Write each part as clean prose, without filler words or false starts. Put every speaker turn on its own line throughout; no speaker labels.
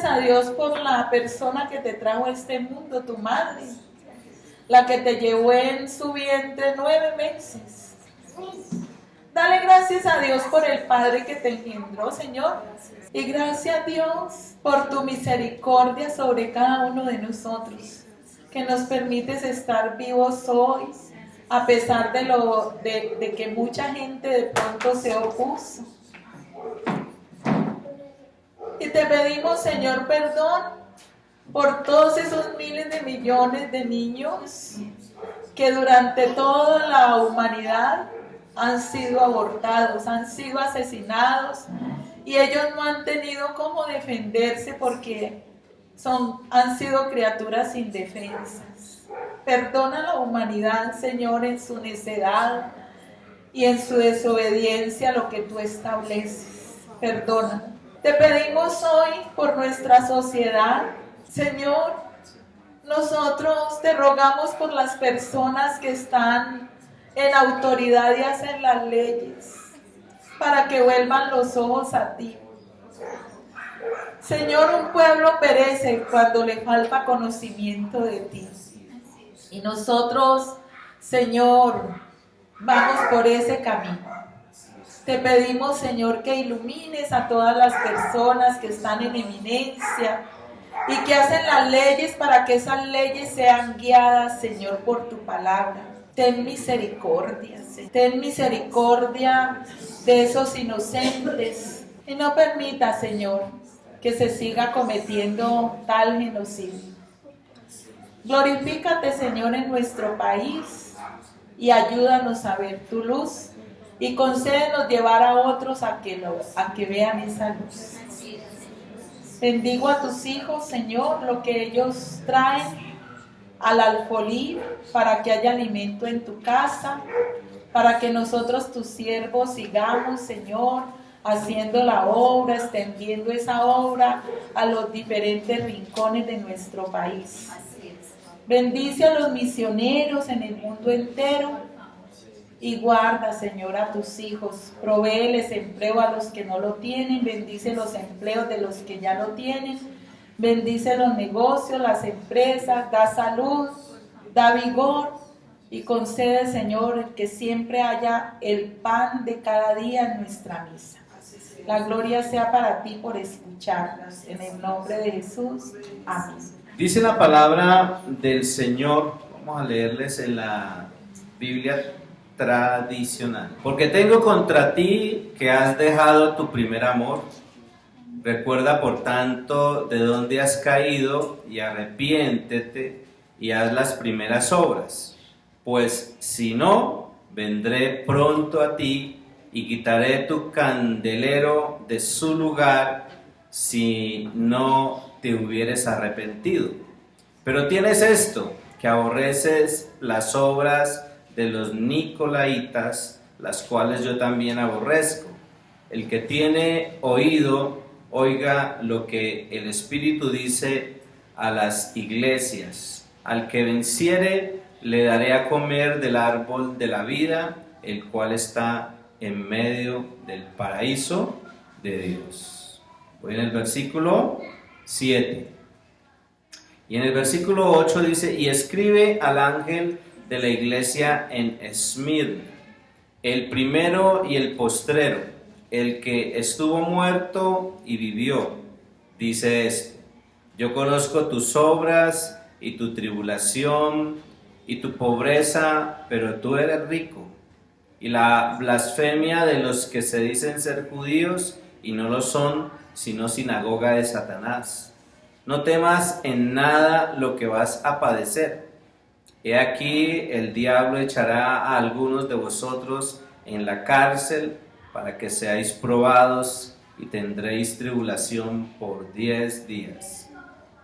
gracias a Dios por la persona que te trajo a este mundo, tu madre, la que te llevó en su vientre 9 meses. Dale gracias a Dios por el Padre que te engendró, Señor. Y gracias a Dios por tu misericordia sobre cada uno de nosotros, que nos permites estar vivos hoy, a pesar de que mucha gente de pronto se opuso. Y te pedimos, Señor, perdón por todos esos miles de millones de niños que durante toda la humanidad han sido abortados, han sido asesinados, y ellos no han tenido cómo defenderse porque han sido criaturas indefensas. Perdona a la humanidad, Señor, en su necedad y en su desobediencia a lo que tú estableces. Perdona. Te pedimos hoy por nuestra sociedad, Señor, nosotros te rogamos por las personas que están en autoridad y hacen las leyes, para que vuelvan los ojos a ti. Señor, un pueblo perece cuando le falta conocimiento de ti. Y nosotros, Señor, vamos por ese camino. Te pedimos, Señor, que ilumines a todas las personas que están en eminencia y que hacen las leyes, para que esas leyes sean guiadas, Señor, por tu palabra. Ten misericordia, Señor. Ten misericordia de esos inocentes y no permita, Señor, que se siga cometiendo tal genocidio. Glorifícate, Señor, en nuestro país y ayúdanos a ver tu luz y concédenos llevar a otros a que vean esa luz. Bendigo a tus hijos, Señor, lo que ellos traen al alfolí, para que haya alimento en tu casa, para que nosotros, tus siervos, sigamos, Señor, haciendo la obra, extendiendo esa obra a los diferentes rincones de nuestro país. Bendice a los misioneros en el mundo entero y guarda, Señor, a tus hijos. Provéeles empleo a los que no lo tienen, bendice los empleos de los que ya lo tienen, bendice los negocios, las empresas, da salud, da vigor y concede, Señor, que siempre haya el pan de cada día en nuestra mesa. La gloria sea para ti por escucharnos. En el nombre de Jesús. Amén.
Dice la palabra del Señor, vamos a leerles en la Biblia tradicional. Porque tengo contra ti que has dejado tu primer amor. Recuerda por tanto de dónde has caído y arrepiéntete y haz las primeras obras. Pues si no, vendré pronto a ti y quitaré tu candelero de su lugar si no te hubieres arrepentido. Pero tienes esto, que aborreces las obras de los nicolaitas, las cuales yo también aborrezco. El que tiene oído, oiga lo que el Espíritu dice a las iglesias. Al que venciere, le daré a comer del árbol de la vida, el cual está en medio del paraíso de Dios. Voy en el versículo 7. Y en el versículo 8 dice: y escribe al ángel de la iglesia en Esmirna, el primero y el postrero, el que estuvo muerto y vivió, dice esto: yo conozco tus obras y tu tribulación y tu pobreza, pero tú eres rico, y la blasfemia de los que se dicen ser judíos y no lo son, sino sinagoga de Satanás. No temas en nada lo que vas a padecer. He aquí, el diablo echará a algunos de vosotros en la cárcel para que seáis probados y tendréis tribulación por 10 días.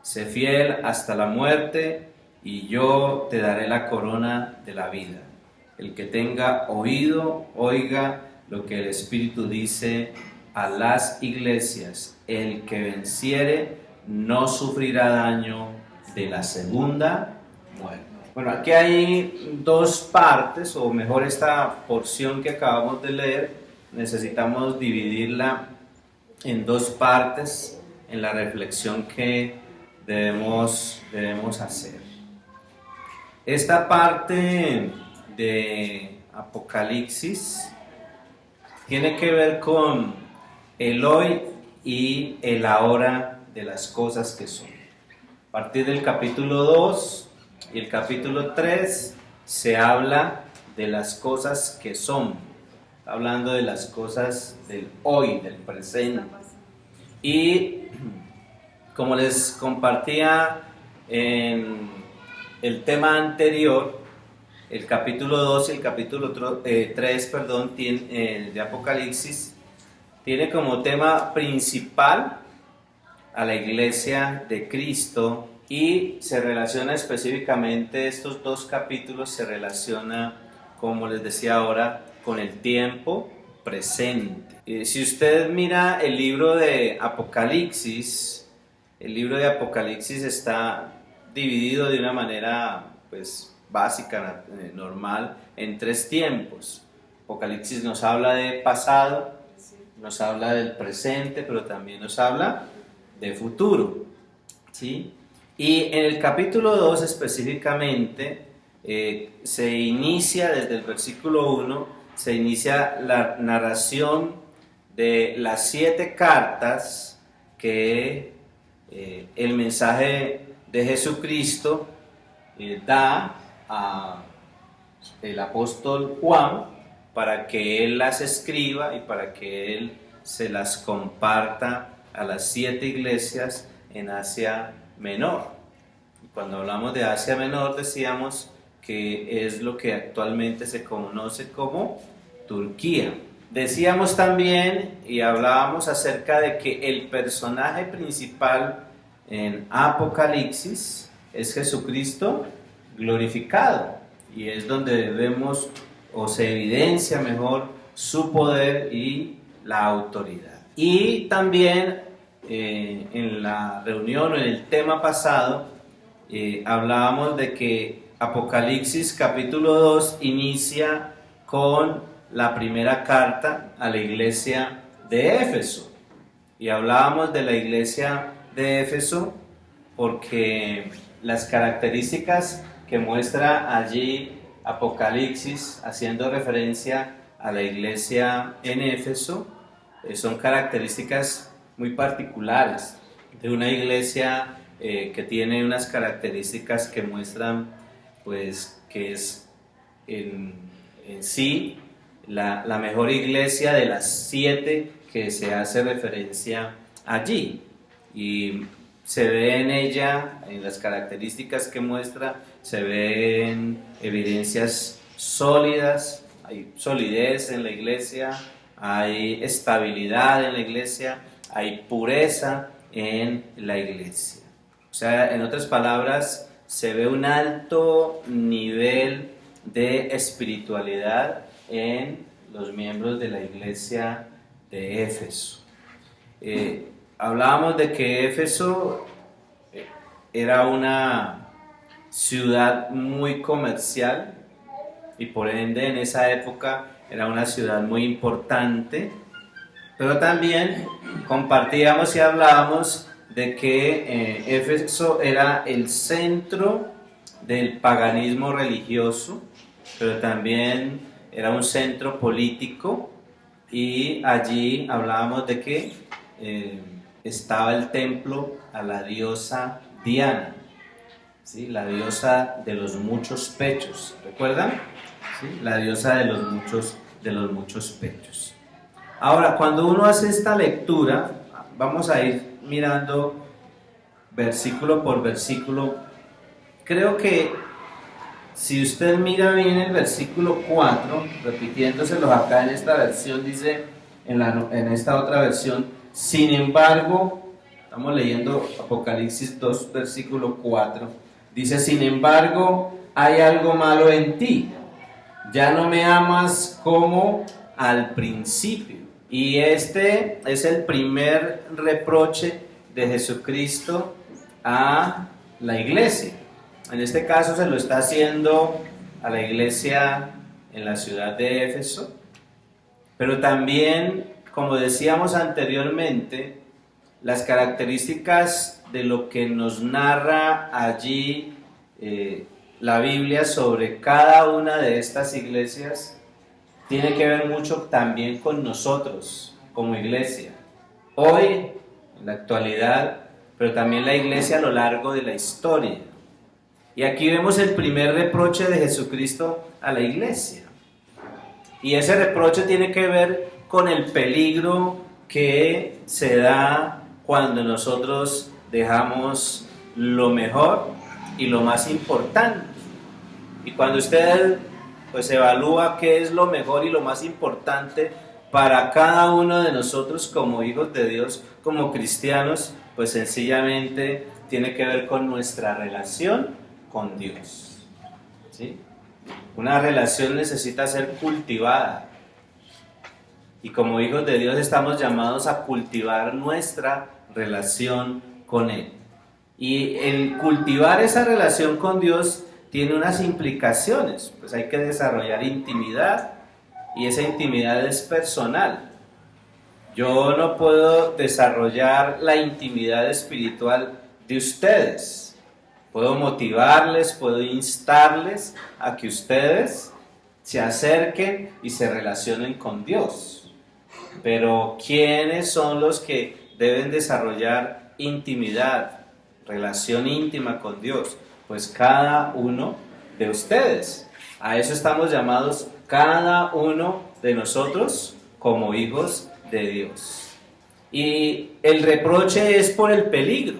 Sé fiel hasta la muerte y yo te daré la corona de la vida. El que tenga oído, oiga lo que el Espíritu dice a las iglesias. El que venciere no sufrirá daño de la segunda muerte. Bueno, aquí hay dos partes, o mejor esta porción que acabamos de leer, necesitamos dividirla en dos partes. en la reflexión que debemos hacer. Esta parte de Apocalipsis tiene que ver con el hoy y el ahora de las cosas que son. A partir del capítulo 2 y el capítulo 3 se habla de las cosas que son, hablando de las cosas del hoy, del presente. Y como les compartía en el tema anterior, el capítulo 2 y el capítulo 3 de Apocalipsis tiene como tema principal a la iglesia de Cristo, y se relaciona específicamente, estos dos capítulos se relaciona, como les decía ahora, con el tiempo presente. Si usted mira el libro de Apocalipsis está dividido de una manera pues básica, normal, en tres tiempos. Apocalipsis nos habla de pasado, nos habla del presente, pero también nos habla de futuro, ¿sí? Y en el capítulo 2 específicamente se inicia desde el versículo 1, se inicia la narración de las 7 cartas que el mensaje de Jesucristo da a el apóstol Juan para que él las escriba y para que él se las comparta a las 7 iglesias en Asia Menor. Y cuando hablamos de Asia Menor decíamos que es lo que actualmente se conoce como Turquía. Decíamos también y hablábamos acerca de que el personaje principal en Apocalipsis es Jesucristo glorificado, y es donde vemos o se evidencia mejor su poder y la autoridad. Y también en la reunión o en el tema pasado hablábamos de que Apocalipsis capítulo 2 inicia con la primera carta a la iglesia de Éfeso, y hablábamos de la iglesia de Éfeso porque las características que muestra allí Apocalipsis haciendo referencia a la iglesia en Éfeso son características muy particulares de una iglesia que tiene unas características que muestran pues que es en sí la mejor iglesia de las 7 que se hace referencia allí, y se ve en ella, en las características que muestra, se ven evidencias sólidas, hay solidez en la iglesia, hay estabilidad en la iglesia, hay pureza en la iglesia. O sea, en otras palabras, se ve un alto nivel de espiritualidad en los miembros de la iglesia de Éfeso. Hablábamos de que Éfeso era una ciudad muy comercial y por ende en esa época era una ciudad muy importante, pero también compartíamos y hablábamos de que Éfeso era el centro del paganismo religioso, pero también era un centro político, y allí hablábamos de que estaba el templo a la diosa Diana, ¿sí? La diosa de los muchos pechos, ¿recuerdan? ¿Sí? La diosa de los muchos pechos. Ahora, cuando uno hace esta lectura, vamos a ir mirando versículo por versículo. Creo que si usted mira bien el versículo 4, repitiéndoselos acá en esta versión, dice en esta otra versión, sin embargo, estamos leyendo Apocalipsis 2, versículo 4, dice, sin embargo, hay algo malo en ti, ya no me amas como al principio. Y este es el primer reproche de Jesucristo a la iglesia. En este caso se lo está haciendo a la iglesia en la ciudad de Éfeso, pero también, como decíamos anteriormente, las características de lo que nos narra allí la Biblia sobre cada una de estas iglesias tiene que ver mucho también con nosotros como iglesia. Hoy, en la actualidad, pero también la iglesia a lo largo de la historia. Y aquí vemos el primer reproche de Jesucristo a la iglesia. Y ese reproche tiene que ver con el peligro que se da cuando nosotros dejamos lo mejor y lo más importante. Y cuando usted pues evalúa qué es lo mejor y lo más importante para cada uno de nosotros como hijos de Dios, como cristianos, pues sencillamente tiene que ver con nuestra relación con Dios. ¿Sí? Una relación necesita ser cultivada. Y como hijos de Dios estamos llamados a cultivar nuestra relación con Él. Y el cultivar esa relación con Dios tiene unas implicaciones. Pues hay que desarrollar intimidad y esa intimidad es personal. Yo no puedo desarrollar la intimidad espiritual de ustedes. Puedo motivarles, puedo instarles a que ustedes se acerquen y se relacionen con Dios. Pero ¿quiénes son los que deben desarrollar intimidad, relación íntima con Dios? Pues cada uno de ustedes. A eso estamos llamados cada uno de nosotros como hijos de Dios. Y el reproche es por el peligro,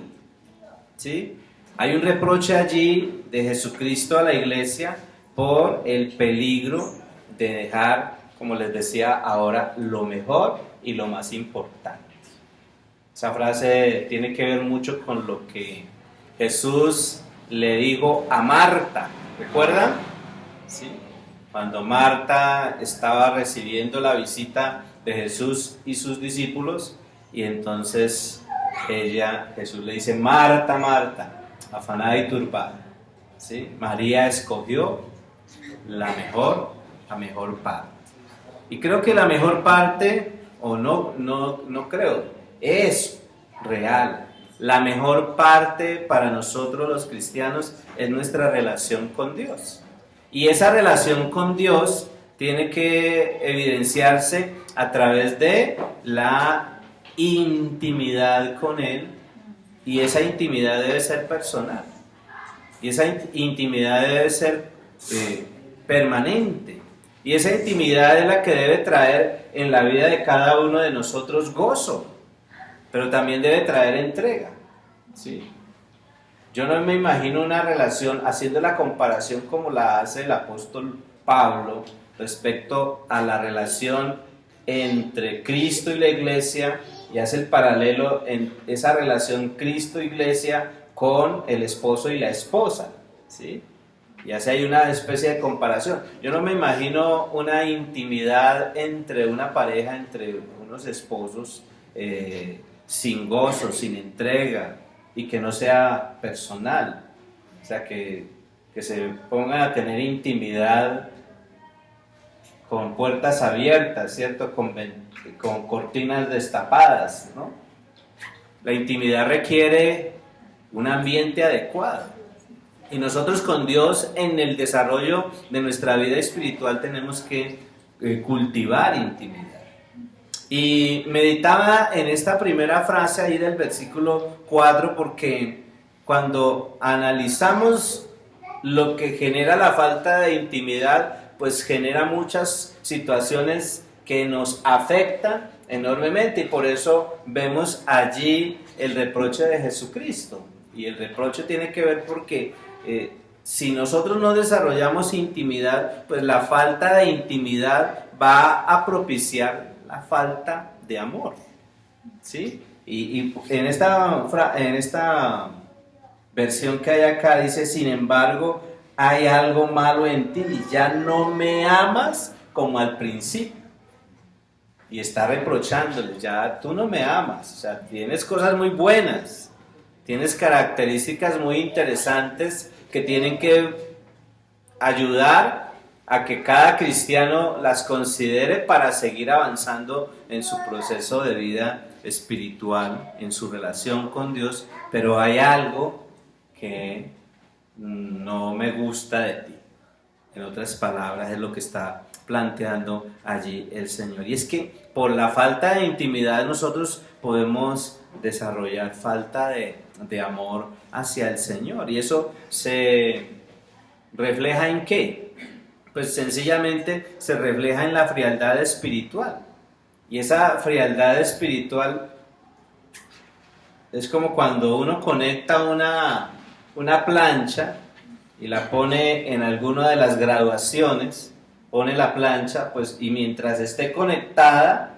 ¿sí? Hay un reproche allí de Jesucristo a la iglesia por el peligro de dejar, como les decía ahora, lo mejor y lo más importante. Esa frase tiene que ver mucho con lo que Jesús le dijo a Marta, ¿recuerdan? Sí. Cuando Marta estaba recibiendo la visita de Jesús y sus discípulos, y entonces Jesús le dice: Marta, Marta, afanada y turbada, ¿sí? María escogió la mejor parte. Y creo que la mejor parte, o no creo, es real. La mejor parte para nosotros los cristianos es nuestra relación con Dios. Y esa relación con Dios tiene que evidenciarse a través de la intimidad con Él, y esa intimidad debe ser personal. Y esa intimidad debe ser permanente. Y esa intimidad es la que debe traer en la vida de cada uno de nosotros gozo, pero también debe traer entrega, ¿sí? Yo no me imagino una relación, haciendo la comparación como la hace el apóstol Pablo respecto a la relación entre Cristo y la iglesia, y hace el paralelo en esa relación Cristo-iglesia con el esposo y la esposa, ¿sí? Y así hay una especie de comparación. Yo no me imagino una intimidad entre una pareja, entre unos esposos, sin gozo, sin entrega, y que no sea personal. O sea, que se pongan a tener intimidad con puertas abiertas, ¿cierto? Con cortinas destapadas, ¿no? La intimidad requiere un ambiente adecuado. Y nosotros con Dios, en el desarrollo de nuestra vida espiritual, tenemos que cultivar intimidad. Y meditaba en esta primera frase ahí del versículo 4, porque cuando analizamos lo que genera la falta de intimidad, pues genera muchas situaciones que nos afectan enormemente, y por eso vemos allí el reproche de Jesucristo. Y el reproche tiene que ver porque si nosotros no desarrollamos intimidad, pues la falta de intimidad va a propiciar la falta de amor, ¿sí? Y en esta versión que hay acá dice: sin embargo, hay algo malo en ti, y ya no me amas como al principio. Y está reprochándole: ya tú no me amas, o sea, tienes cosas muy buenas, tienes características muy interesantes que tienen que ayudar a que cada cristiano las considere para seguir avanzando en su proceso de vida espiritual, en su relación con Dios, pero hay algo que no me gusta de ti. En otras palabras, es lo que está planteando allí el Señor. Y es que por la falta de intimidad nosotros podemos desarrollar falta de amor hacia el Señor. ¿Y eso se refleja en qué? Pues sencillamente se refleja en la frialdad espiritual. Y esa frialdad espiritual es como cuando uno conecta una plancha y la pone en alguna de las graduaciones, pone la plancha, pues, y mientras esté conectada,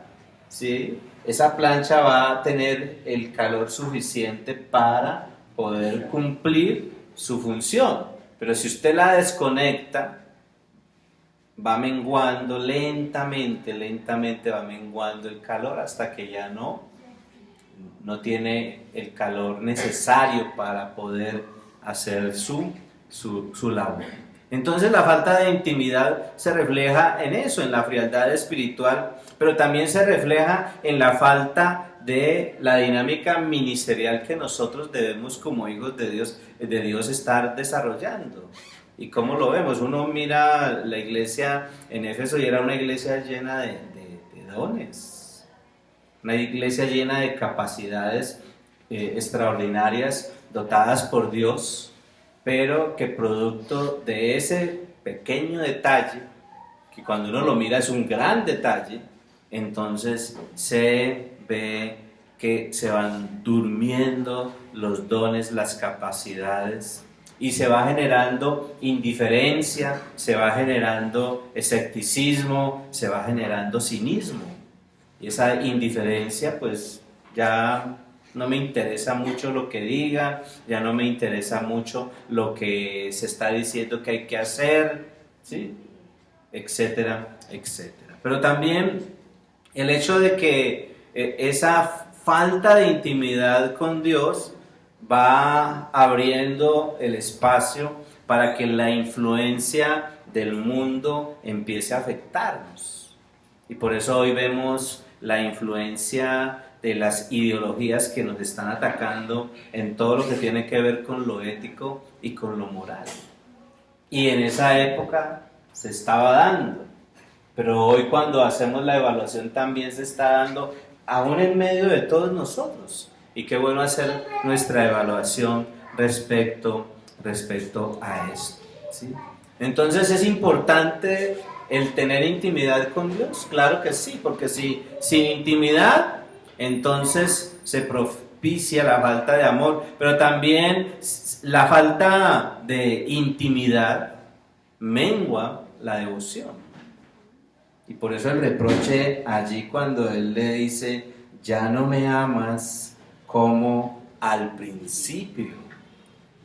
¿sí?, esa plancha va a tener el calor suficiente para poder cumplir su función. Pero si usted la desconecta, va menguando lentamente va menguando el calor hasta que ya no tiene el calor necesario para poder hacer su labor. Entonces la falta de intimidad se refleja en eso, en la frialdad espiritual, pero también se refleja en la falta de la dinámica ministerial que nosotros debemos como hijos de Dios estar desarrollando. ¿Y cómo lo vemos? Uno mira la iglesia en Éfeso y era una iglesia llena de dones, una iglesia llena de capacidades extraordinarias dotadas por Dios, pero que producto de ese pequeño detalle, que cuando uno lo mira es un gran detalle, entonces se ve que se van durmiendo los dones, las capacidades, y se va generando indiferencia, se va generando escepticismo, se va generando cinismo. Y esa indiferencia, pues ya no me interesa mucho lo que diga, ya no me interesa mucho lo que se está diciendo que hay que hacer, ¿sí?, etcétera, etcétera. Pero también el hecho de que esa falta de intimidad con Dios va abriendo el espacio para que la influencia del mundo empiece a afectarnos. Y por eso hoy vemos la influencia de las ideologías que nos están atacando en todo lo que tiene que ver con lo ético y con lo moral. Y en esa época se estaba dando, pero hoy cuando hacemos la evaluación también se está dando aún en medio de todos nosotros. Y qué bueno hacer nuestra evaluación respecto a esto, ¿sí? Entonces es importante el tener intimidad con Dios, claro que sí, porque sin intimidad entonces se propicia la falta de amor, pero también la falta de intimidad mengua la devoción. Y por eso el reproche allí cuando él le dice, ya no me amas como al principio.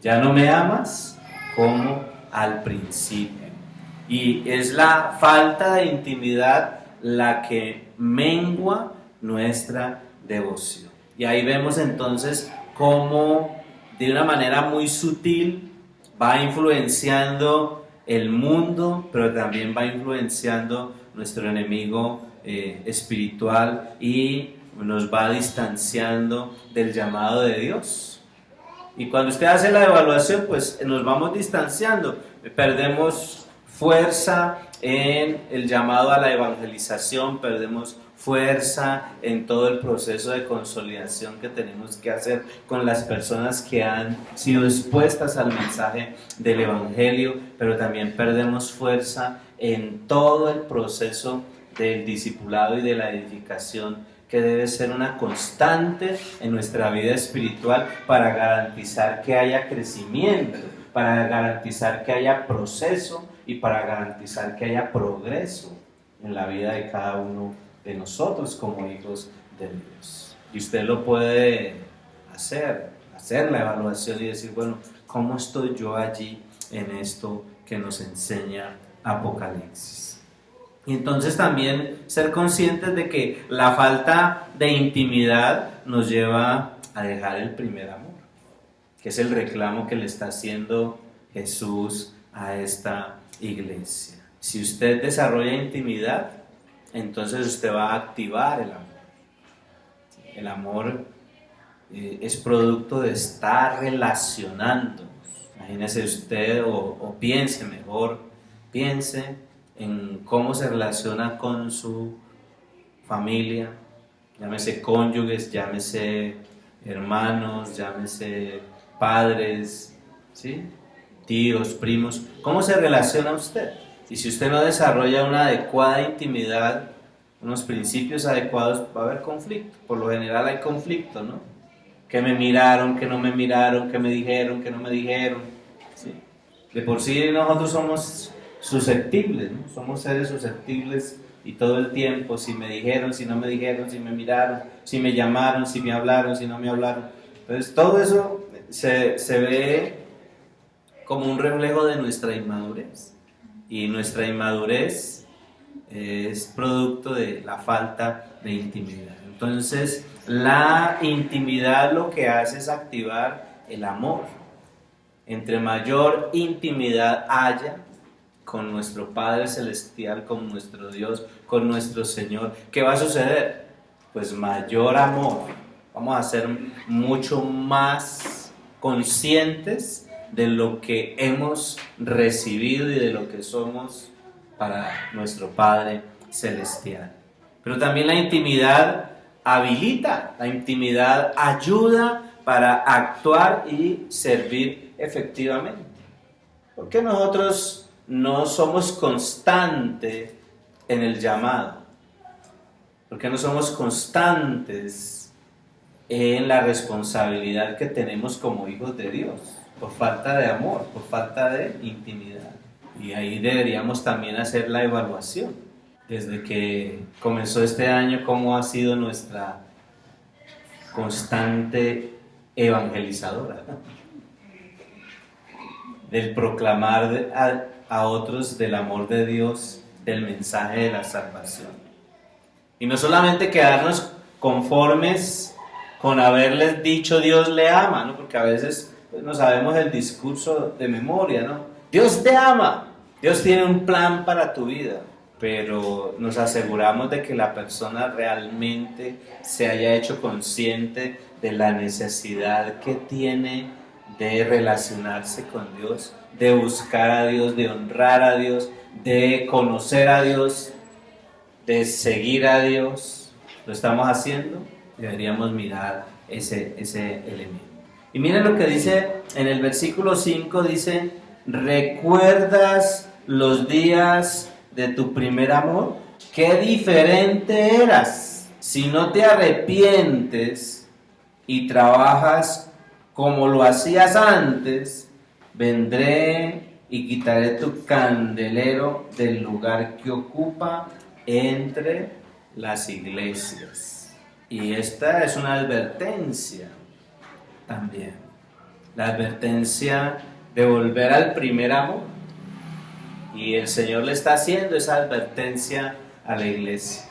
Ya no me amas como al principio. Y es la falta de intimidad la que mengua nuestra devoción. Y ahí vemos entonces cómo de una manera muy sutil va influenciando el mundo, pero también va influenciando nuestro enemigo espiritual y nos va distanciando del llamado de Dios. Y cuando usted hace la evaluación, pues nos vamos distanciando, perdemos fuerza en el llamado a la evangelización, perdemos fuerza en todo el proceso de consolidación que tenemos que hacer con las personas que han sido expuestas al mensaje del Evangelio, pero también perdemos fuerza en todo el proceso del discipulado y de la edificación que debe ser una constante en nuestra vida espiritual para garantizar que haya crecimiento, para garantizar que haya proceso y para garantizar que haya progreso en la vida de cada uno de nosotros como hijos de Dios. Y usted lo puede hacer la evaluación y decir, bueno, ¿cómo estoy yo allí en esto que nos enseña Apocalipsis? Y entonces también ser conscientes de que la falta de intimidad nos lleva a dejar el primer amor, que es el reclamo que le está haciendo Jesús a esta iglesia. Si usted desarrolla intimidad, entonces usted va a activar el amor. El amor es producto de estar relacionando. Imagínese usted o piense mejor, piense en cómo se relaciona con su familia, llámese cónyuges, llámese hermanos, llámese padres, ¿sí? Tíos, primos. ¿Cómo se relaciona usted? Y si usted no desarrolla una adecuada intimidad, unos principios adecuados, va a haber conflicto. Por lo general hay conflicto, ¿no? Que me miraron, que no me miraron, que me dijeron, que no me dijeron, ¿sí? De por sí nosotros somos susceptibles, ¿no? Somos seres susceptibles y todo el tiempo, si me dijeron, si no me dijeron, si me miraron, si me llamaron, si me hablaron, si no me hablaron. Entonces todo eso se ve como un reflejo de nuestra inmadurez. Y nuestra inmadurez es producto de la falta de intimidad. Entonces, la intimidad lo que hace es activar el amor. Entre mayor intimidad haya con nuestro Padre Celestial, con nuestro Dios, con nuestro Señor, ¿qué va a suceder? Pues mayor amor. Vamos a ser mucho más conscientes de lo que hemos recibido y de lo que somos para nuestro Padre Celestial. Pero también la intimidad habilita, la intimidad ayuda para actuar y servir efectivamente. ¿Por qué nosotros no somos constantes en el llamado? ¿Por qué no somos constantes en la responsabilidad que tenemos como hijos de Dios? Por falta de amor, por falta de intimidad. Y ahí deberíamos también hacer la evaluación. Desde que comenzó este año, ¿cómo ha sido nuestra constante evangelizadora? Del proclamar a otros del amor de Dios, del mensaje de la salvación. Y no solamente quedarnos conformes con haberles dicho Dios le ama, ¿no? Porque a veces no sabemos el discurso de memoria, ¿no? Dios te ama, Dios tiene un plan para tu vida, pero nos aseguramos de que la persona realmente se haya hecho consciente de la necesidad que tiene de relacionarse con Dios, de buscar a Dios, de honrar a Dios, de conocer a Dios, de seguir a Dios. ¿Lo estamos haciendo? Deberíamos mirar ese elemento. Y miren lo que dice en el versículo 5, dice, ¿recuerdas los días de tu primer amor? ¡Qué diferente eras! Si no te arrepientes y trabajas como lo hacías antes, vendré y quitaré tu candelero del lugar que ocupa entre las iglesias. Y esta es una advertencia también, la advertencia de volver al primer amor, y el Señor le está haciendo esa advertencia a la iglesia.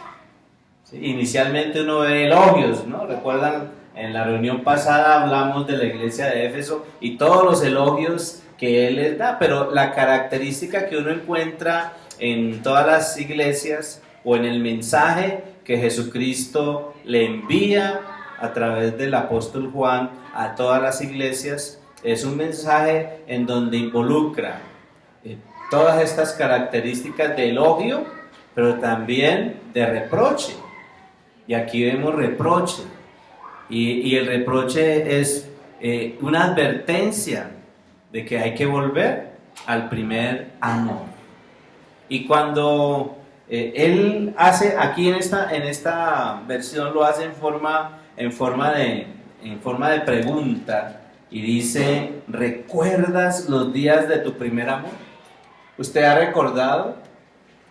¿Sí? Inicialmente uno ve elogios, ¿no? Recuerdan, en la reunión pasada hablamos de la iglesia de Éfeso y todos los elogios que Él les da, pero la característica que uno encuentra en todas las iglesias o en el mensaje que Jesucristo le envía a través del apóstol Juan a todas las iglesias, es un mensaje en donde involucra todas estas características de elogio, pero también de reproche. Y aquí vemos reproche, y el reproche es una advertencia de que hay que volver al primer amor. Y cuando él hace aquí en esta versión, lo hace en forma de pregunta, y dice, ¿recuerdas los días de tu primer amor? ¿Usted ha recordado?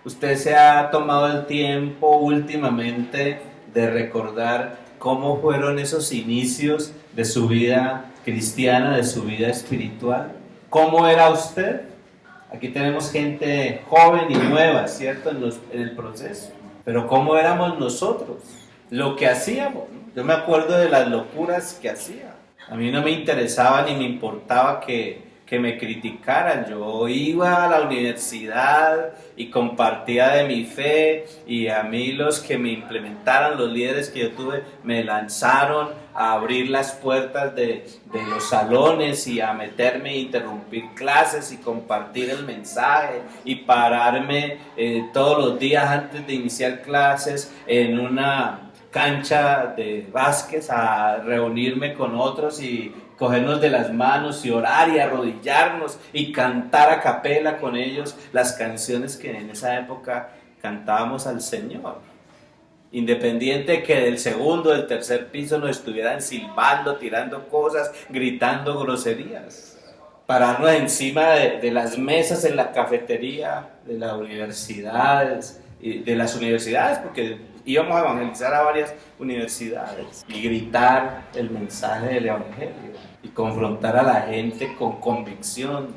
¿Usted se ha tomado el tiempo últimamente de recordar cómo fueron esos inicios de su vida cristiana, de su vida espiritual? ¿Cómo era usted? Aquí tenemos gente joven y nueva, ¿cierto? En el proceso. Pero ¿cómo éramos nosotros? Lo que hacíamos, ¿no? Yo me acuerdo de las locuras que hacía. A mí no me interesaba ni me importaba que que me criticaran. Yo iba a la universidad y compartía de mi fe, y a mí los que me implementaron, los líderes que yo tuve, me lanzaron a abrir las puertas de los salones y a meterme a interrumpir clases y compartir el mensaje y pararme todos los días antes de iniciar clases en una cancha de básquet a reunirme con otros y cogernos de las manos y orar y arrodillarnos y cantar a capela con ellos las canciones que en esa época cantábamos al Señor. Independiente de que del segundo, del tercer piso nos estuvieran silbando, tirando cosas, gritando groserías. Pararnos encima de las mesas en la cafetería de las universidades, porque íbamos a evangelizar a varias universidades, y gritar el mensaje del Evangelio y confrontar a la gente con convicción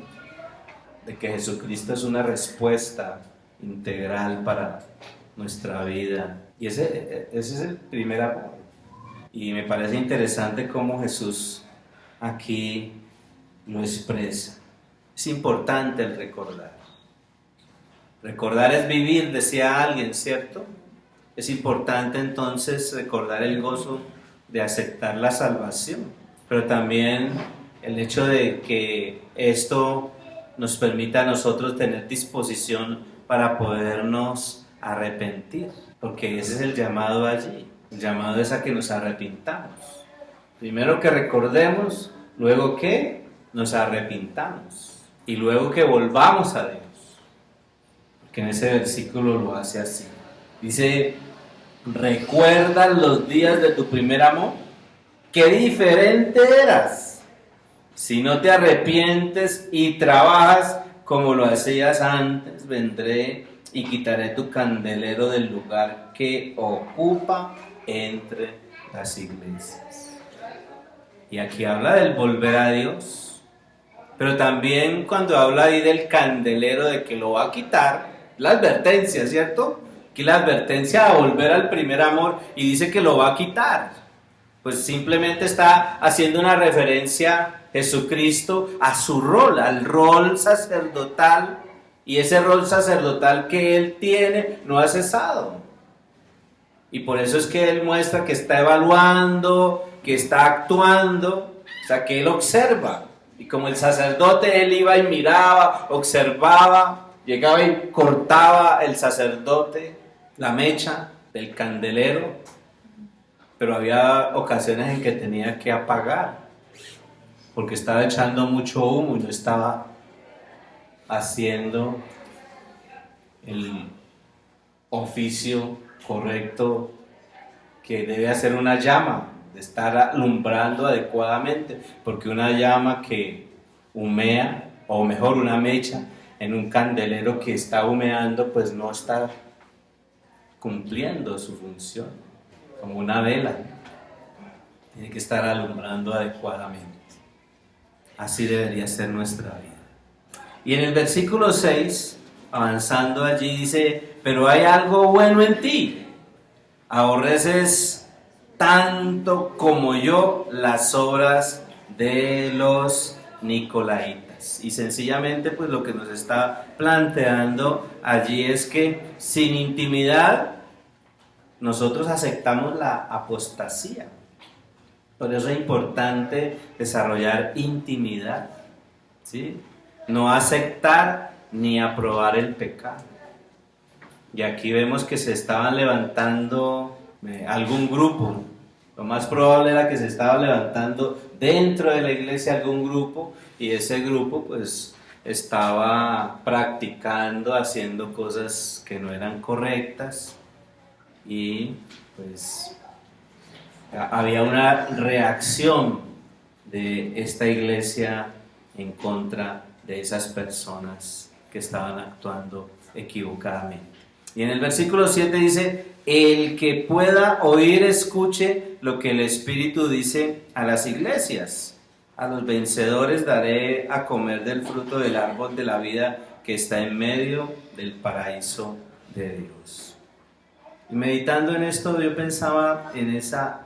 de que Jesucristo es una respuesta integral para nuestra vida. Y ese es el primer amor. Y me parece interesante cómo Jesús aquí lo expresa. Es importante el recordar. Recordar es vivir, decía alguien, ¿cierto? Es importante entonces recordar el gozo de aceptar la salvación, pero también el hecho de que esto nos permita a nosotros tener disposición para podernos arrepentir, porque ese es el llamado allí. El llamado es a que nos arrepintamos. Primero que recordemos, luego que nos arrepintamos y luego que volvamos a Dios, porque en ese versículo lo hace así. Dice: ¿recuerdas los días de tu primer amor? ¡Qué diferente eras! Si no te arrepientes y trabajas como lo hacías antes, vendré y quitaré tu candelero del lugar que ocupa entre las iglesias. Y aquí habla del volver a Dios, pero también cuando habla ahí del candelero, de que lo va a quitar, la advertencia, ¿cierto? Aquí la advertencia a volver al primer amor, y dice que lo va a quitar. Pues simplemente está haciendo una referencia Jesucristo a su rol, al rol sacerdotal, y ese rol sacerdotal que Él tiene no ha cesado. Y por eso es que Él muestra que está evaluando, que está actuando, o sea, que Él observa. Y como el sacerdote, Él iba y miraba, observaba, llegaba y cortaba el sacerdote la mecha del candelero, pero había ocasiones en que tenía que apagar, porque estaba echando mucho humo y no estaba haciendo el oficio correcto que debe hacer una llama, de estar alumbrando adecuadamente, porque una llama que humea, o mejor una mecha en un candelero que está humeando, pues no está cumpliendo su función, como una vela, tiene que estar alumbrando adecuadamente. Así debería ser nuestra vida. Y en el versículo 6, avanzando allí, dice: pero hay algo bueno en ti, aborreces tanto como yo las obras de los nicolaítas. Y sencillamente pues lo que nos está planteando allí es que sin intimidad nosotros aceptamos la apostasía. Por eso es importante desarrollar intimidad, ¿sí? No aceptar ni aprobar el pecado. Y aquí vemos que se estaban levantando algún grupo. Lo más probable era que se estaba levantando dentro de la iglesia algún grupo, y ese grupo pues estaba practicando, haciendo cosas que no eran correctas, y pues había una reacción de esta iglesia en contra de esas personas que estaban actuando equivocadamente. Y en el versículo 7 dice: el que pueda oír, escuche lo que el Espíritu dice a las iglesias. A los vencedores daré a comer del fruto del árbol de la vida que está en medio del paraíso de Dios. Y meditando en esto, yo pensaba en esa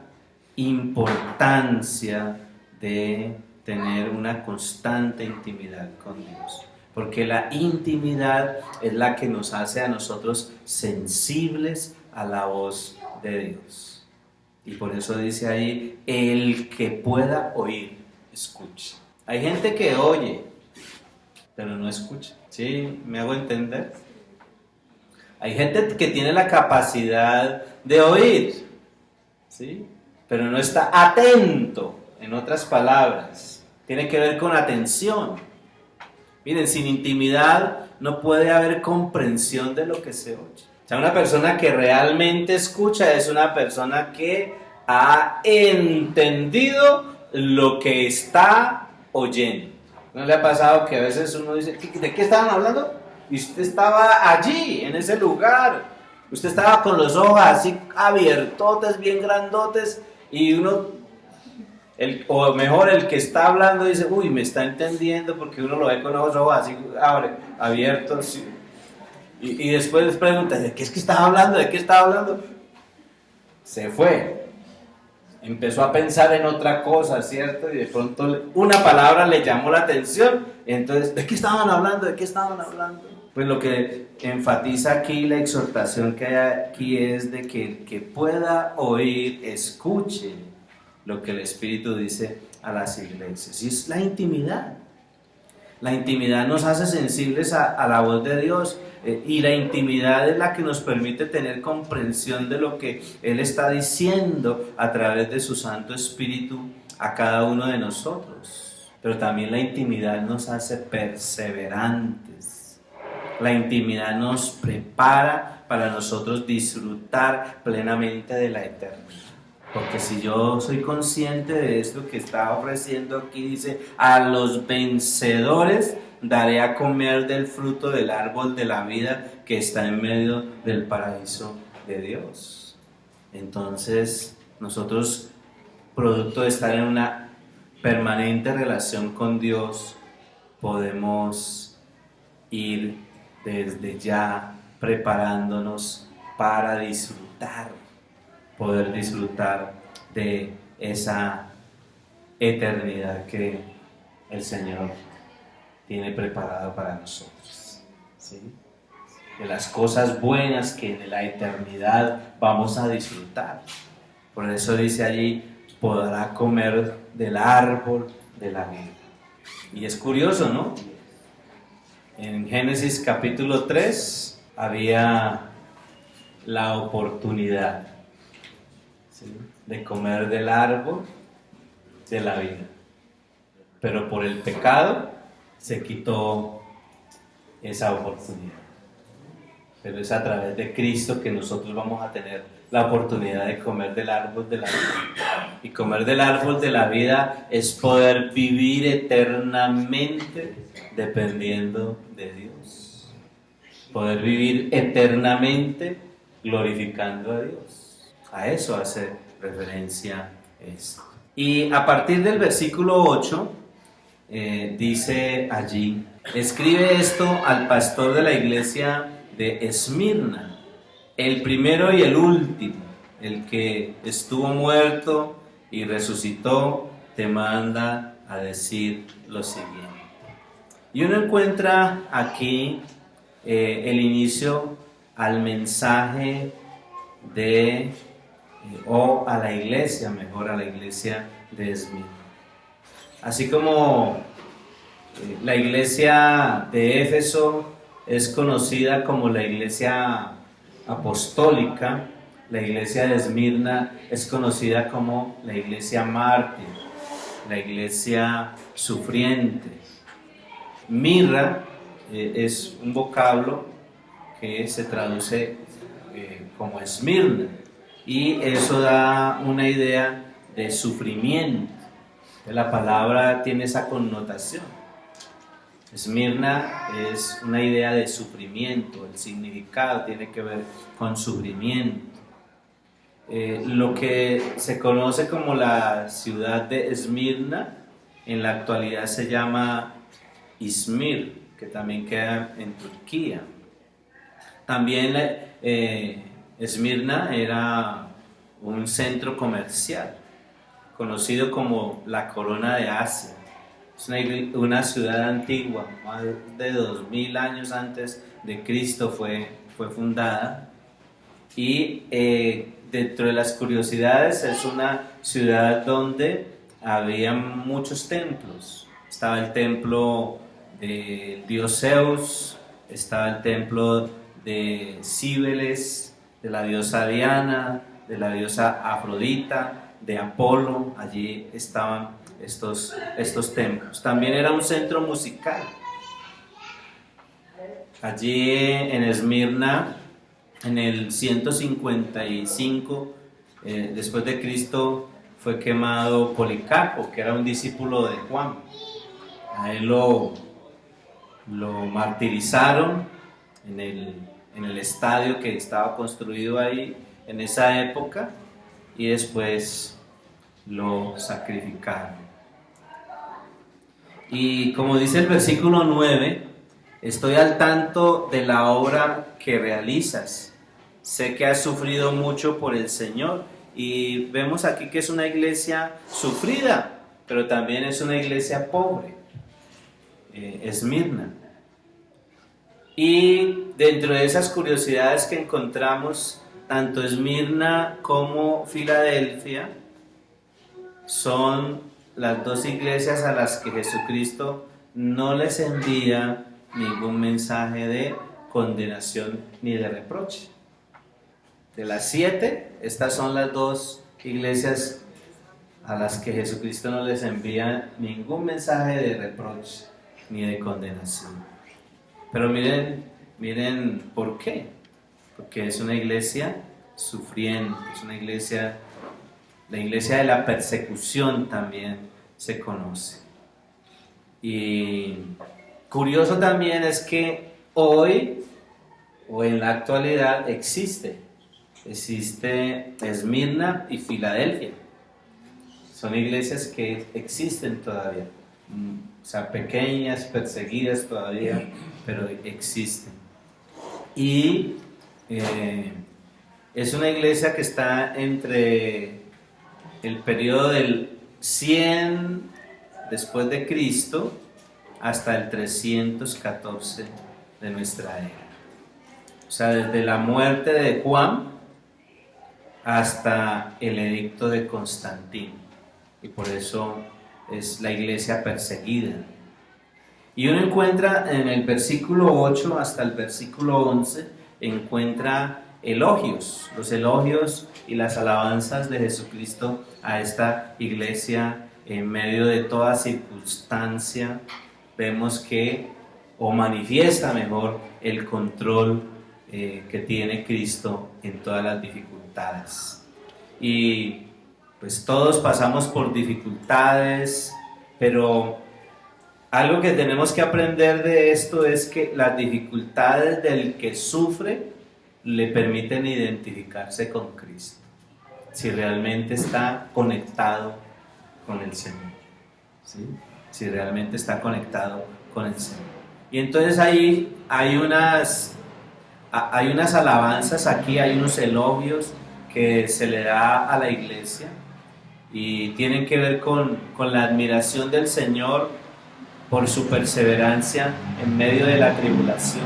importancia de tener una constante intimidad con Dios. Porque la intimidad es la que nos hace a nosotros sensibles a la voz de Dios. Y por eso dice ahí, el que pueda oír, escuche. Hay gente que oye, pero no escucha. ¿Sí? ¿Me hago entender? Hay gente que tiene la capacidad de oír, ¿sí? Pero no está atento, en otras palabras. Tiene que ver con atención. Miren, sin intimidad no puede haber comprensión de lo que se oye. O sea, una persona que realmente escucha es una persona que ha entendido lo que está oyendo. ¿No le ha pasado que a veces uno dice, ¿de qué estaban hablando? Y usted estaba allí, en ese lugar. Usted estaba con los ojos así abiertotes, bien grandotes, y uno, o mejor el que está hablando dice, uy, me está entendiendo, porque uno lo ve con los ojos así abiertos. Y después les pregunta, ¿de qué es que estaba hablando? ¿De qué estaba hablando? Se fue. Empezó a pensar en otra cosa, ¿cierto? Y de pronto una palabra le llamó la atención. Entonces, ¿de qué estaban hablando? ¿De qué estaban hablando? Pues lo que enfatiza aquí la exhortación que hay aquí es de que el que pueda oír, escuche lo que el Espíritu dice a las iglesias. Y es la intimidad. La intimidad nos hace sensibles a la voz de Dios. Y la intimidad es la que nos permite tener comprensión de lo que Él está diciendo a través de su Santo Espíritu a cada uno de nosotros. Pero también la intimidad nos hace perseverantes. La intimidad nos prepara para nosotros disfrutar plenamente de la eternidad. Porque si yo soy consciente de esto que está ofreciendo aquí, dice, a los vencedores daré a comer del fruto del árbol de la vida que está en medio del paraíso de Dios. Entonces, nosotros, producto de estar en una permanente relación con Dios, podemos ir desde ya preparándonos para disfrutar, poder disfrutar de esa eternidad que el Señor tiene preparado para nosotros, ¿sí? De las cosas buenas que en la eternidad vamos a disfrutar. Por eso dice allí, podrá comer del árbol de la vida. Y es curioso, ¿no? En Génesis capítulo 3 había la oportunidad, ¿sí?, de comer del árbol de la vida. Pero por el pecado se quitó esa oportunidad. Pero es a través de Cristo que nosotros vamos a tener la oportunidad de comer del árbol de la vida. Y comer del árbol de la vida es poder vivir eternamente dependiendo de Dios. Poder vivir eternamente glorificando a Dios. A eso hace referencia esto. Y a partir del versículo 8, dice allí, escribe esto al pastor de la iglesia de Esmirna, el primero y el último, el que estuvo muerto y resucitó, te manda a decir lo siguiente. Y uno encuentra aquí el inicio al mensaje de, o a la iglesia, mejor a la iglesia de Esmirna. Así como la iglesia de Éfeso es conocida como la iglesia apostólica, la iglesia de Esmirna es conocida como la iglesia mártir, la iglesia sufriente. Mirra es un vocablo que se traduce como Esmirna, y eso da una idea de sufrimiento. La palabra tiene esa connotación. Esmirna es una idea de sufrimiento, el significado tiene que ver con sufrimiento. Lo que se conoce como la ciudad de Esmirna, en la actualidad se llama Izmir, que también queda en Turquía. También Esmirna era un centro comercial, conocido como la corona de Asia. Es una ciudad antigua, más de 2000 años antes de Cristo fue fundada. Y dentro de las curiosidades, es una ciudad donde había muchos templos. Estaba el templo del dios Zeus, estaba el templo de Cíbeles, de la diosa Diana, de la diosa Afrodita, de Apolo. Allí estaban estos templos. También era un centro musical. Allí en Esmirna, en el 155 después de Cristo, fue quemado Policarpo, que era un discípulo de Juan. A él lo martirizaron en el estadio que estaba construido ahí en esa época, y después lo sacrificaron. Y como dice el versículo 9, estoy al tanto de la obra que realizas. Sé que has sufrido mucho por el Señor. Y vemos aquí que es una iglesia sufrida, pero también es una iglesia pobre, Esmirna. Y dentro de esas curiosidades que encontramos, tanto Esmirna como Filadelfia son las dos iglesias a las que Jesucristo no les envía ningún mensaje de condenación ni de reproche. De las 7, estas son las dos iglesias a las que Jesucristo no les envía ningún mensaje de reproche ni de condenación. Pero miren por qué. Porque es una iglesia sufriente, es una iglesia, la iglesia de la persecución también se conoce. Y curioso también es que hoy o en la actualidad existe Esmirna y Filadelfia. Son iglesias que existen todavía, o sea, pequeñas, perseguidas todavía, pero existen. Y es una iglesia que está entre el periodo del 100 después de Cristo hasta el 314 de nuestra era. O sea, desde la muerte de Juan hasta el edicto de Constantino. Y por eso es la iglesia perseguida. Y uno encuentra en el versículo 8 hasta el versículo 11, encuentra elogios, los elogios y las alabanzas de Jesucristo a esta iglesia en medio de toda circunstancia. Vemos que, o manifiesta mejor, el control que tiene Cristo en todas las dificultades. Y pues todos pasamos por dificultades, pero algo que tenemos que aprender de esto es que las dificultades del que sufre le permiten identificarse con Cristo, si realmente está conectado con el Señor, ¿sí? Si realmente está conectado con el Señor. Y entonces ahí hay unas alabanzas aquí, hay unos elogios que se le da a la iglesia y tienen que ver con la admiración del Señor por su perseverancia en medio de la tribulación.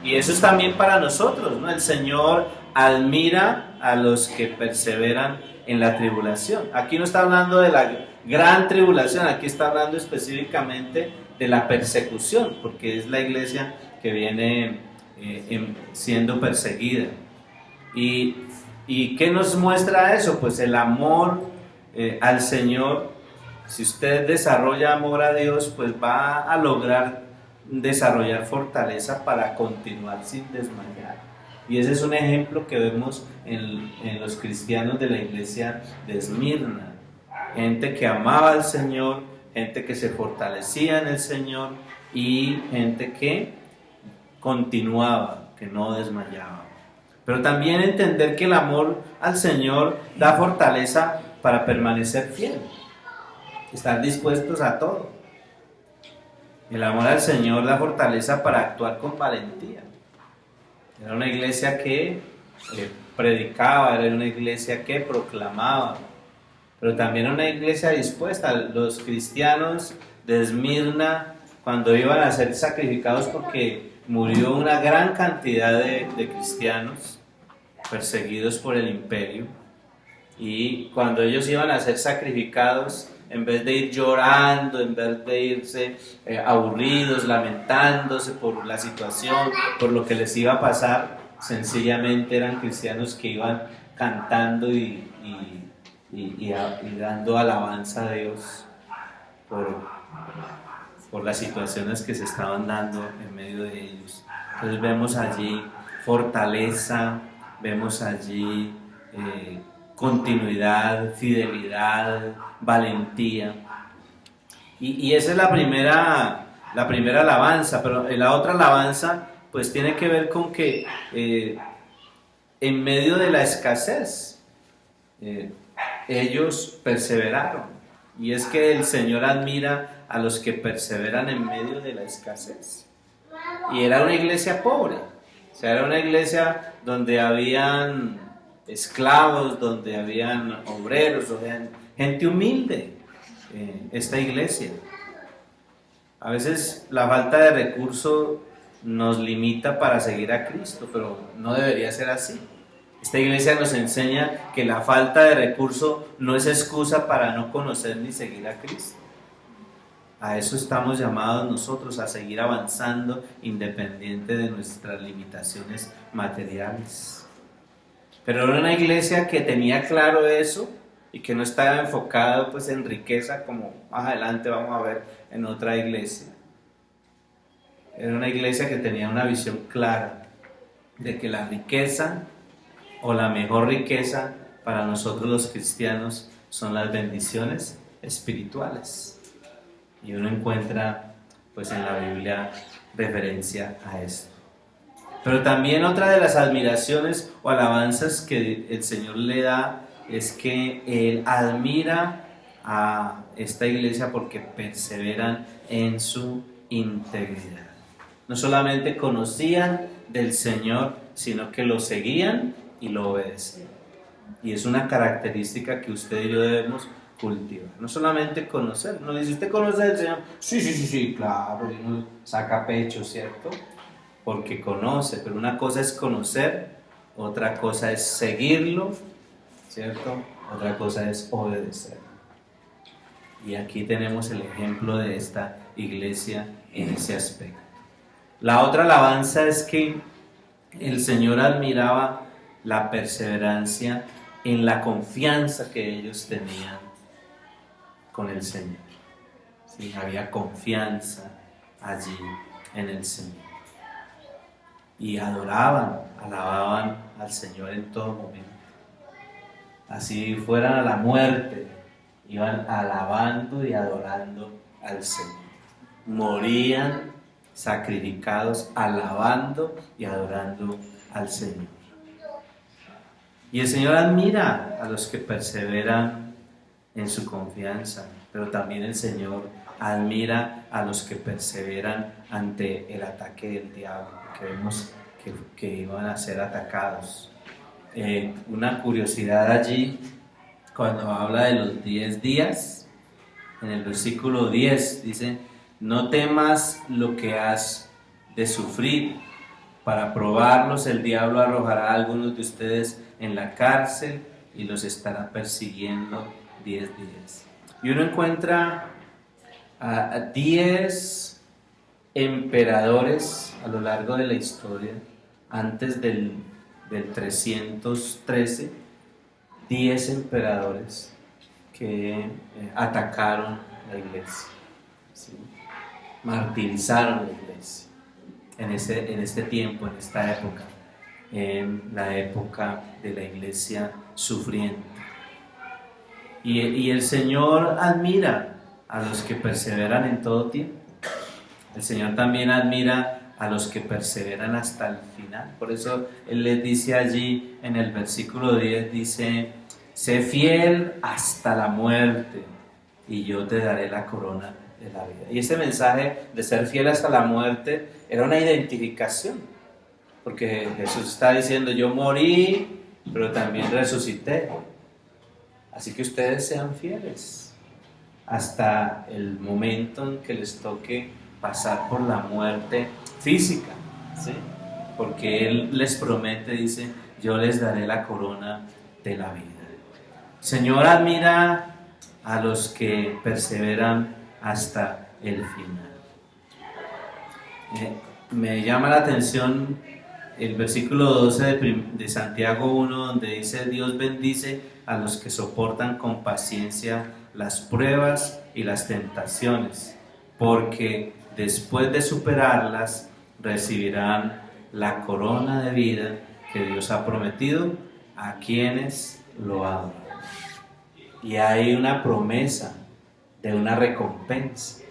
Y eso es también para nosotros, ¿no? El Señor admira a los que perseveran en la tribulación. Aquí no está hablando de la gran tribulación, aquí está hablando específicamente de la persecución, porque es la iglesia que viene siendo perseguida. ¿Y qué nos muestra eso? Pues el amor al Señor. Si usted desarrolla amor a Dios, pues va a lograr desarrollar fortaleza para continuar sin desmayar. Y ese es un ejemplo que vemos en los cristianos de la iglesia de Esmirna. Gente que amaba al Señor, gente que se fortalecía en el Señor y gente que continuaba, que no desmayaba. Pero también entender que el amor al Señor da fortaleza para permanecer fiel, estar dispuestos a todo. El amor al Señor da fortaleza para actuar con valentía. Era una iglesia que predicaba, era una iglesia que proclamaba, pero también una iglesia dispuesta. Los cristianos de Esmirna, cuando iban a ser sacrificados porque murió una gran cantidad de cristianos perseguidos por el imperio, y cuando ellos iban a ser sacrificados, en vez de ir llorando, en vez de irse aburridos, lamentándose por la situación, por lo que les iba a pasar, sencillamente eran cristianos que iban cantando y dando alabanza a Dios por las situaciones que se estaban dando en medio de ellos. Entonces vemos allí fortaleza, vemos allí continuidad, fidelidad, valentía. Y esa es la primera alabanza, pero la otra alabanza pues tiene que ver con que en medio de la escasez ellos perseveraron. Y es que el Señor admira a los que perseveran en medio de la escasez. Y era una iglesia pobre, o sea, era una iglesia donde habían esclavos, donde habían obreros, donde gente humilde. Esta iglesia, a veces la falta de recursos nos limita para seguir a Cristo, pero no debería ser así. Esta iglesia nos enseña que la falta de recursos no es excusa para no conocer ni seguir a Cristo. A eso estamos llamados nosotros, a seguir avanzando independiente de nuestras limitaciones materiales. Pero era una iglesia que tenía claro eso y que no estaba enfocada pues en riqueza, como más adelante vamos a ver en otra iglesia. Era una iglesia que tenía una visión clara de que la riqueza o la mejor riqueza para nosotros los cristianos son las bendiciones espirituales. Y uno encuentra pues en la Biblia referencia a esto. Pero también otra de las admiraciones o alabanzas que el Señor le da es que Él admira a esta iglesia porque perseveran en su integridad. No solamente conocían del Señor, sino que lo seguían y lo obedecían. Y es una característica que usted y yo debemos cultivar. No solamente conocer. No dice, ¿usted conoce al Señor? Sí, claro. Y uno saca pecho, ¿cierto? Porque conoce, pero una cosa es conocer, otra cosa es seguirlo, ¿cierto? Otra cosa es obedecer. Y aquí tenemos el ejemplo de esta iglesia en ese aspecto. La otra alabanza es que el Señor admiraba la perseverancia en la confianza que ellos tenían con el Señor. Sí, había confianza allí en el Señor. Y adoraban, alababan al Señor en todo momento. Así fueran a la muerte, iban alabando y adorando al Señor. Morían sacrificados, alabando y adorando al Señor. Y el Señor admira a los que perseveran en su confianza, pero también el Señor admira a los que perseveran ante el ataque del diablo, que vemos que iban a ser atacados. Una curiosidad allí, cuando habla de los 10 días, en el versículo 10 dice: no temas lo que has de sufrir. Para probarlos, el diablo arrojará a algunos de ustedes en la cárcel y los estará persiguiendo 10 días. Y uno encuentra a 10 emperadores a lo largo de la historia, antes del 313, 10 emperadores que atacaron la iglesia, ¿sí? Martirizaron la iglesia en este tiempo, en esta época, en la época de la iglesia sufriente. Y el Señor admira a los que perseveran en todo tiempo. El Señor también admira a los que perseveran hasta el final. Por eso Él les dice allí en el versículo 10, dice: sé fiel hasta la muerte y yo te daré la corona de la vida. Y este mensaje de ser fiel hasta la muerte era una identificación, porque Jesús está diciendo: yo morí, pero también resucité. Así que ustedes sean fieles. hasta el momento en que les toque pasar por la muerte física, ¿sí? Porque Él les promete, dice, yo les daré la corona de la vida. El Señor admira a los que perseveran hasta el final. Me llama la atención el versículo 12 de Santiago 1, donde dice, Dios bendice a los que soportan con paciencia las pruebas y las tentaciones, porque después de superarlas recibirán la corona de vida que Dios ha prometido a quienes lo aman. Y hay una promesa de una recompensa.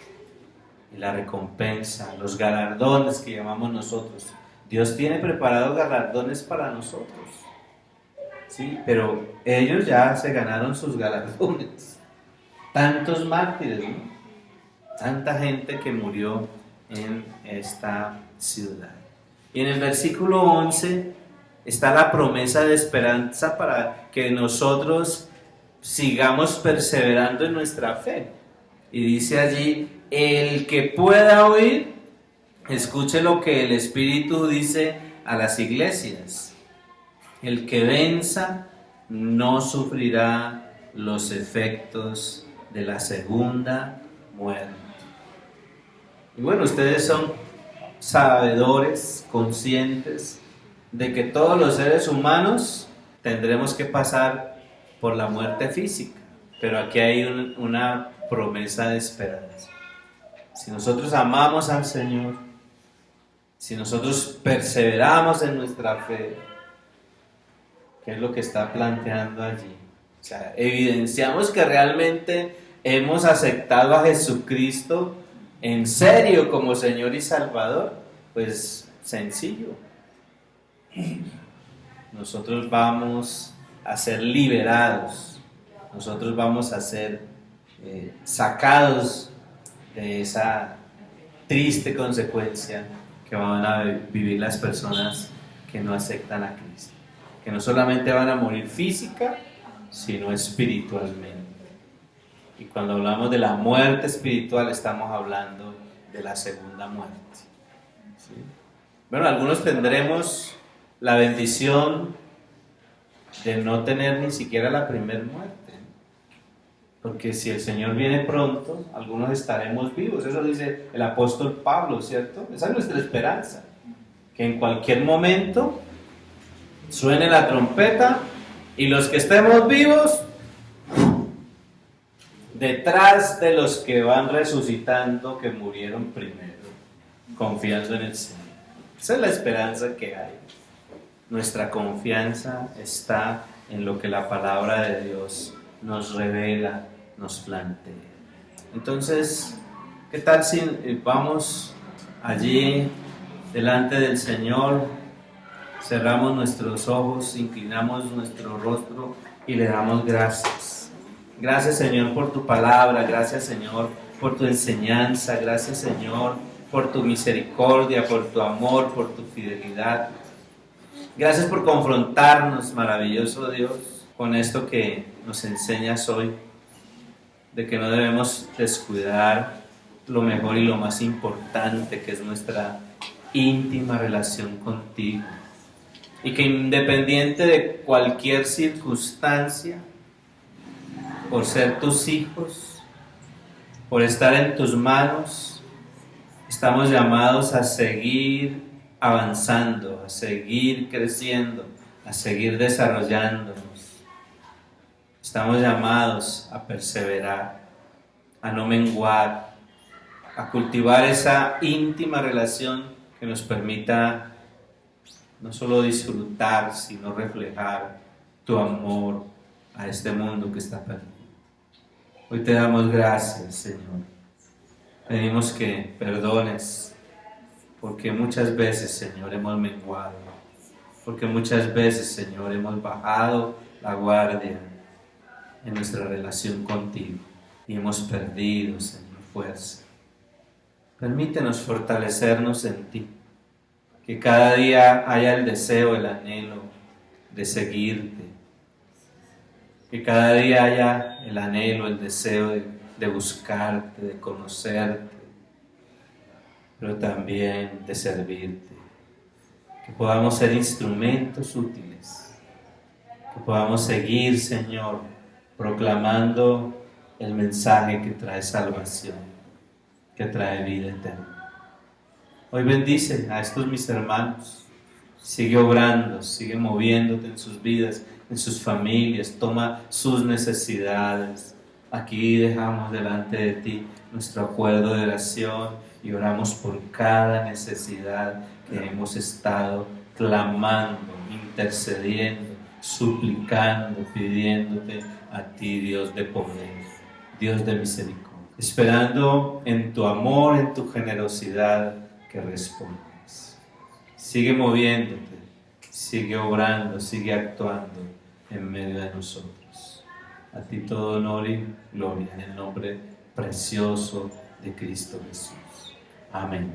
Y la recompensa, los galardones que llamamos nosotros. Dios tiene preparados galardones para nosotros. Sí, pero ellos ya se ganaron sus galardones. Tantos mártires, ¿no? Tanta gente que murió en esta ciudad. Y en el versículo 11 está la promesa de esperanza para que nosotros sigamos perseverando en nuestra fe. Y dice allí, el que pueda oír, escuche lo que el Espíritu dice a las iglesias. El que venza no sufrirá los efectos de la segunda muerte. Y bueno, ustedes son sabedores, conscientes de que todos los seres humanos tendremos que pasar por la muerte física, pero aquí hay una promesa de esperanza. Si nosotros amamos al Señor, si nosotros perseveramos en nuestra fe, ¿qué es lo que está planteando allí? O sea, evidenciamos que realmente hemos aceptado a Jesucristo en serio como Señor y Salvador. Pues sencillo. Nosotros vamos a ser liberados, nosotros vamos a ser sacados de esa triste consecuencia que van a vivir las personas que no aceptan a Cristo, que no solamente van a morir física, sino espiritualmente. Y cuando hablamos de la muerte espiritual, estamos hablando de la segunda muerte. ¿Sí? Bueno, algunos tendremos la bendición de no tener ni siquiera la primera muerte. Porque si el Señor viene pronto, algunos estaremos vivos. Eso dice el apóstol Pablo, ¿cierto? Esa es nuestra esperanza. Que en cualquier momento suene la trompeta y los que estemos vivos, detrás de los que van resucitando, que murieron primero, confiando en el Señor. Esa es la esperanza que hay. Nuestra confianza está en lo que la palabra de Dios nos revela, nos plantea. Entonces, ¿qué tal si vamos allí delante del Señor, cerramos nuestros ojos, inclinamos nuestro rostro y le damos gracias? Gracias, Señor, por tu palabra, gracias, Señor, por tu enseñanza, gracias, Señor, por tu misericordia, por tu amor, por tu fidelidad. Gracias por confrontarnos, maravilloso Dios, con esto que nos enseñas hoy, de que no debemos descuidar lo mejor y lo más importante, que es nuestra íntima relación contigo. Y que independiente de cualquier circunstancia, por ser tus hijos, por estar en tus manos, estamos llamados a seguir avanzando, a seguir creciendo, a seguir desarrollándonos. Estamos llamados a perseverar, a no menguar, a cultivar esa íntima relación que nos permita no solo disfrutar, sino reflejar tu amor a este mundo que está perdido. Hoy te damos gracias, Señor. Pedimos que perdones, porque muchas veces, Señor, hemos menguado, porque muchas veces, Señor, hemos bajado la guardia en nuestra relación contigo y hemos perdido, Señor, fuerza. Permítenos fortalecernos en ti, que cada día haya el deseo, el anhelo de seguirte, que cada día haya el anhelo, el deseo de de buscarte, de conocerte, pero también de servirte. Que podamos ser instrumentos útiles, que podamos seguir, Señor, proclamando el mensaje que trae salvación, que trae vida eterna. Hoy bendice a estos mis hermanos, sigue obrando, sigue moviéndote en sus vidas, en sus familias, toma sus necesidades. Aquí dejamos delante de ti nuestro acuerdo de oración y oramos por cada necesidad que hemos estado clamando, intercediendo, suplicando, pidiéndote a ti, Dios de poder, Dios de misericordia, esperando en tu amor, en tu generosidad que respondas. Sigue moviéndote, sigue obrando, sigue actuando en medio de nosotros. A ti todo honor y gloria en el nombre precioso de Cristo Jesús. Amén.